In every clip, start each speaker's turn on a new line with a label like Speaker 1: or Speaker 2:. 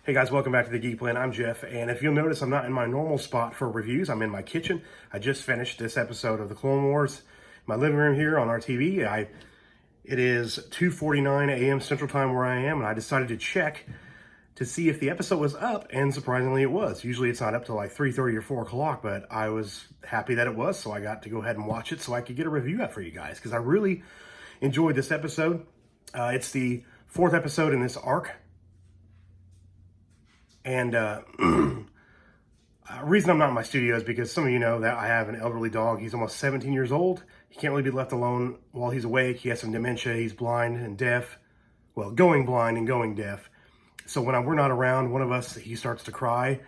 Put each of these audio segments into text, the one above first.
Speaker 1: Hey guys, welcome back to the Geek Plan. I'm Jeff, and if you'll notice, I'm not in my normal spot for reviews. I'm in my kitchen. I just finished this episode of the Clone Wars. My living room here on our TV. It is 2:49 a.m. Central Time where I am, and I decided to check to see if the episode was up, and surprisingly it was. Usually it's not up till like 3:30 or 4 o'clock, but I was happy that it was, so I got to go ahead and watch it so I could get a review out for you guys, because I really enjoyed this episode. It's the fourth episode in this arc. And reason I'm not in my studio is because some of you know that I have an elderly dog. He's almost 17 years old. He can't really be left alone while he's awake. He has some dementia. He's blind and deaf. Well, going blind and going deaf. So when we're not around, one of us, he starts to cry.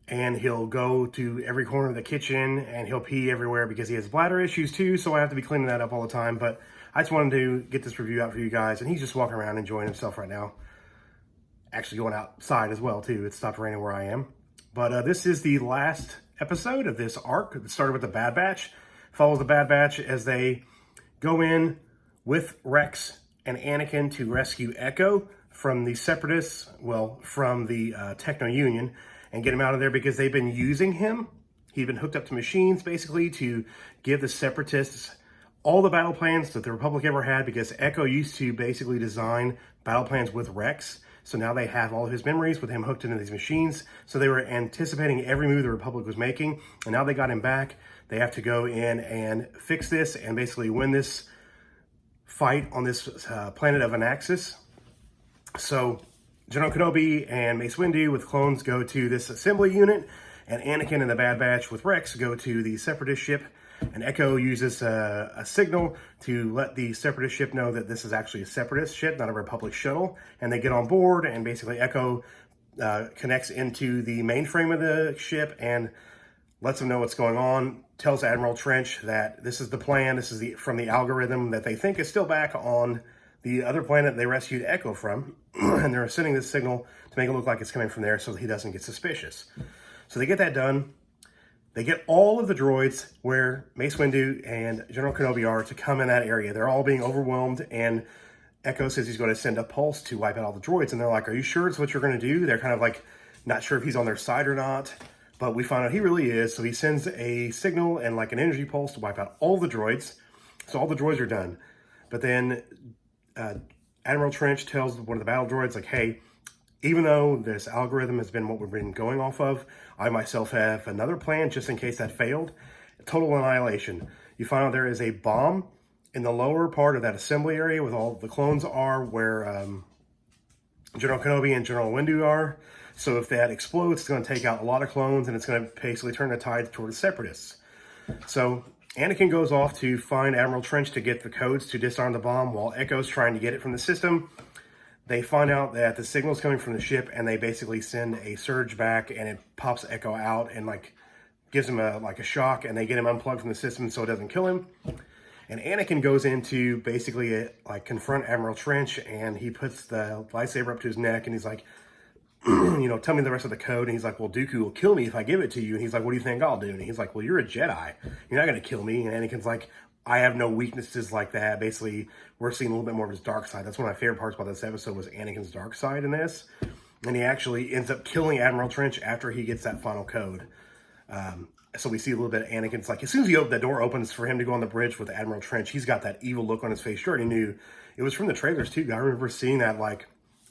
Speaker 1: And he'll go to every corner of the kitchen and he'll pee everywhere because he has bladder issues too. So I have to be cleaning that up all the time. But I just wanted to get this review out for you guys. And he's just walking around enjoying himself right now. Actually going outside as well too. It stopped raining where I am. But this is the last episode of this arc. It started with the Bad Batch. Follows the Bad Batch as they go in with Rex and Anakin to rescue Echo from the Separatists, well, from the Techno Union, and get him out of there because they've been using him. He'd been hooked up to machines basically to give the Separatists all the battle plans that the Republic ever had, because Echo used to basically design battle plans with Rex. So now they have all of his memories with him hooked into these machines. So they were anticipating every move the Republic was making. And now they got him back. They have to go in and fix this and basically win this fight on this planet of Anaxis. So General Kenobi and Mace Windu with clones go to this assembly unit. And Anakin and the Bad Batch with Rex go to the Separatist ship. And Echo uses a signal to let the Separatist ship know that this is actually a Separatist ship, not a Republic shuttle. And they get on board, and basically Echo connects into the mainframe of the ship and lets them know what's going on, tells Admiral Trench that this is the plan, this is from the algorithm that they think is still back on the other planet they rescued Echo from. And they're sending this signal to make it look like it's coming from there so that he doesn't get suspicious. So they get that done. They get all of the droids where Mace Windu and General Kenobi are to come in that area. They're all being overwhelmed, and Echo says he's going to send a pulse to wipe out all the droids. And they're like, are you sure it's what you're going to do? They're kind of like not sure if he's on their side or not. But we find out he really is. So he sends a signal and like an energy pulse to wipe out all the droids. So all the droids are done. But then Admiral Trench tells one of the battle droids, like, hey, even though this algorithm has been what we've been going off of, I myself have another plan just in case that failed. Total annihilation. You find out there is a bomb in the lower part of that assembly area with all the clones are, where General Kenobi and General Windu are. So if that explodes, it's going to take out a lot of clones, and it's going to basically turn the tide toward the Separatists. So Anakin goes off to find Admiral Trench to get the codes to disarm the bomb while Echo's trying to get it from the system. They find out that the signal's coming from the ship, and they basically send a surge back, and it pops Echo out and like gives him a shock, and they get him unplugged from the system so it doesn't kill him. And Anakin goes in to basically confront Admiral Trench, and he puts the lightsaber up to his neck, and he's like, tell me the rest of the code. And he's like, well, Dooku will kill me if I give it to you. And he's like, what do you think I'll do? And he's like, well, you're a Jedi. You're not going to kill me. And Anakin's like, I have no weaknesses like that. Basically, we're seeing a little bit more of his dark side. That's one of my favorite parts about this episode was Anakin's dark side in this. And he actually ends up killing Admiral Trench after he gets that final code. So we see a little bit of Anakin's like, as soon as the door opens for him to go on the bridge with Admiral Trench, he's got that evil look on his face. You already knew. It was from the trailers too. I remember seeing that, like,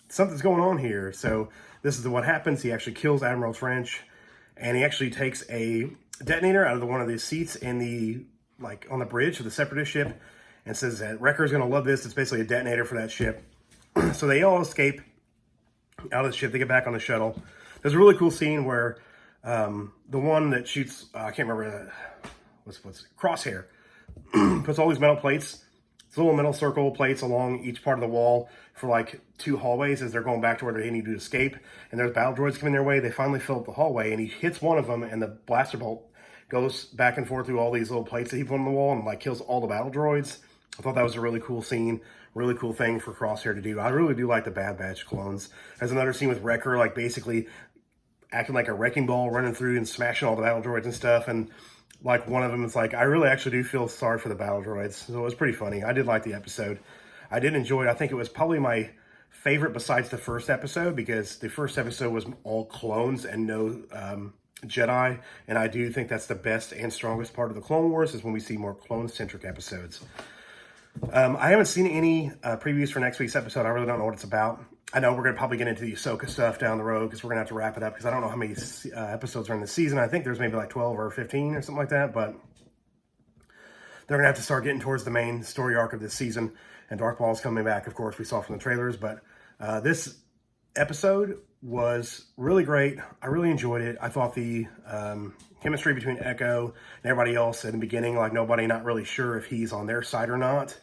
Speaker 1: something's going on here. So this is what happens. He actually kills Admiral Trench, and he actually takes a detonator out of one of the seats in the on the bridge of the Separatist ship, and says that Wrecker's going to love this. It's basically a detonator for that ship. So they all escape out of the ship. They get back on the shuttle. There's a really cool scene where the one that shoots, I can't remember, what's Crosshair, puts all these metal plates, these little metal circle plates along each part of the wall for like 2 hallways as they're going back to where they need to escape. And there's battle droids coming their way. They finally fill up the hallway, and he hits one of them, and the blaster bolt goes back and forth through all these little plates that he put on the wall and like kills all the battle droids. I thought that was a really cool scene, really cool thing for Crosshair to do. I really do like the Bad Batch clones. There's another scene with Wrecker, like basically acting like a wrecking ball, running through and smashing all the battle droids and stuff. And like one of them is like, I really actually do feel sorry for the battle droids. So it was pretty funny. I did like the episode. I did enjoy it. I think it was probably my favorite besides the first episode, because the first episode was all clones and no Jedi, and I do think that's the best and strongest part of the Clone Wars, is when we see more clone-centric episodes. I haven't seen any previews for next week's episode. I really don't know what it's about. I know we're going to probably get into the Ahsoka stuff down the road, because we're going to have to wrap it up, because I don't know how many episodes are in the season. I think there's maybe like 12 or 15 or something like that, but they're going to have to start getting towards the main story arc of this season, and Darth Maul's coming back, of course, we saw from the trailers, but this episode was really great. I really enjoyed it. I thought the chemistry between Echo and everybody else in the beginning, like nobody not really sure if he's on their side or not,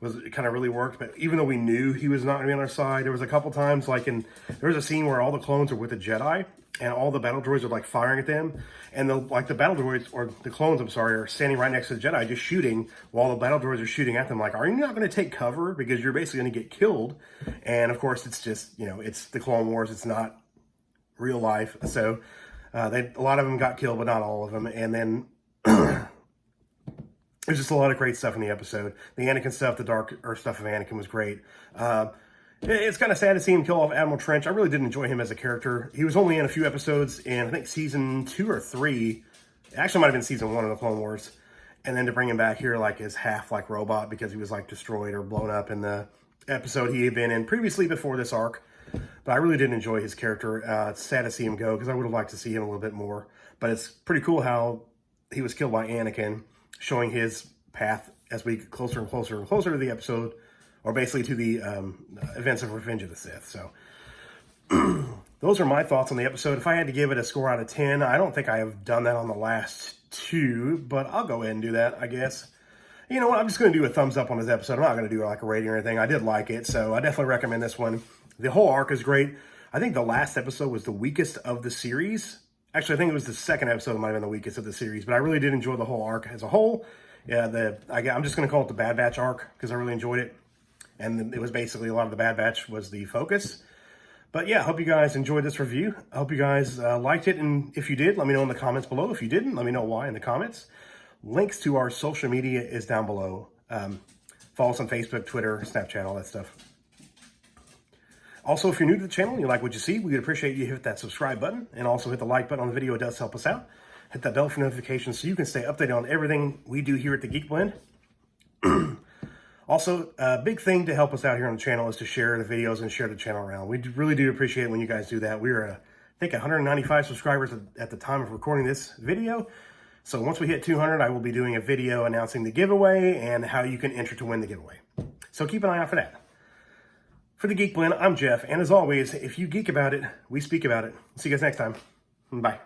Speaker 1: it kind of really worked. But even though we knew he was not going to be on our side, there was a couple times, like there was a scene where all the clones are with the Jedi, and all the battle droids are like firing at them, and the battle droids, or the clones, I'm sorry, are standing right next to the Jedi just shooting while the battle droids are shooting at them. Like, are you not going to take cover, because you're basically going to get killed? And of course, it's just, it's the Clone Wars. It's not real life. So a lot of them got killed, but not all of them. And then there's just a lot of great stuff in the episode. The Anakin stuff, the Dark Earth stuff of Anakin was great. It's kind of sad to see him kill off Admiral Trench. I really did enjoy him as a character. He was only in a few episodes in, I think, season 2 or 3. It actually might have been season 1 of the Clone Wars. And then to bring him back here like as half like robot, because he was like destroyed or blown up in the episode he had been in previously before this arc. But I really did enjoy his character. It's sad to see him go, because I would have liked to see him a little bit more. But it's pretty cool how he was killed by Anakin, showing his path as we get closer and closer and closer to the episode, or basically to the events of Revenge of the Sith. So those are my thoughts on the episode. If I had to give it a score out of 10, I don't think I have done that on the last 2, but I'll go ahead and do that, I guess. You know what? I'm just going to do a thumbs up on this episode. I'm not going to do like a rating or anything. I did like it, so I definitely recommend this one. The whole arc is great. I think the last episode was the weakest of the series. Actually, I think it was the second episode that might have been the weakest of the series, but I really did enjoy the whole arc as a whole. Yeah, I'm just going to call it the Bad Batch arc, because I really enjoyed it. And it was basically a lot of the Bad Batch was the focus. But yeah, I hope you guys enjoyed this review. I hope you guys liked it. And if you did, let me know in the comments below. If you didn't, let me know why in the comments. Links to our social media is down below. Follow us on Facebook, Twitter, Snapchat, all that stuff. Also, if you're new to the channel and you like what you see, we would appreciate you hit that subscribe button, and also hit the like button on the video. It does help us out. Hit that bell for notifications so you can stay updated on everything we do here at the Geek Blend. Also, a big thing to help us out here on the channel is to share the videos and share the channel around. We really do appreciate it when you guys do that. We are, I think, 195 subscribers at the time of recording this video. So once we hit 200, I will be doing a video announcing the giveaway and how you can enter to win the giveaway. So keep an eye out for that. For the Geek Blend, I'm Jeff, and as always, if you geek about it, we speak about it. See you guys next time. Bye.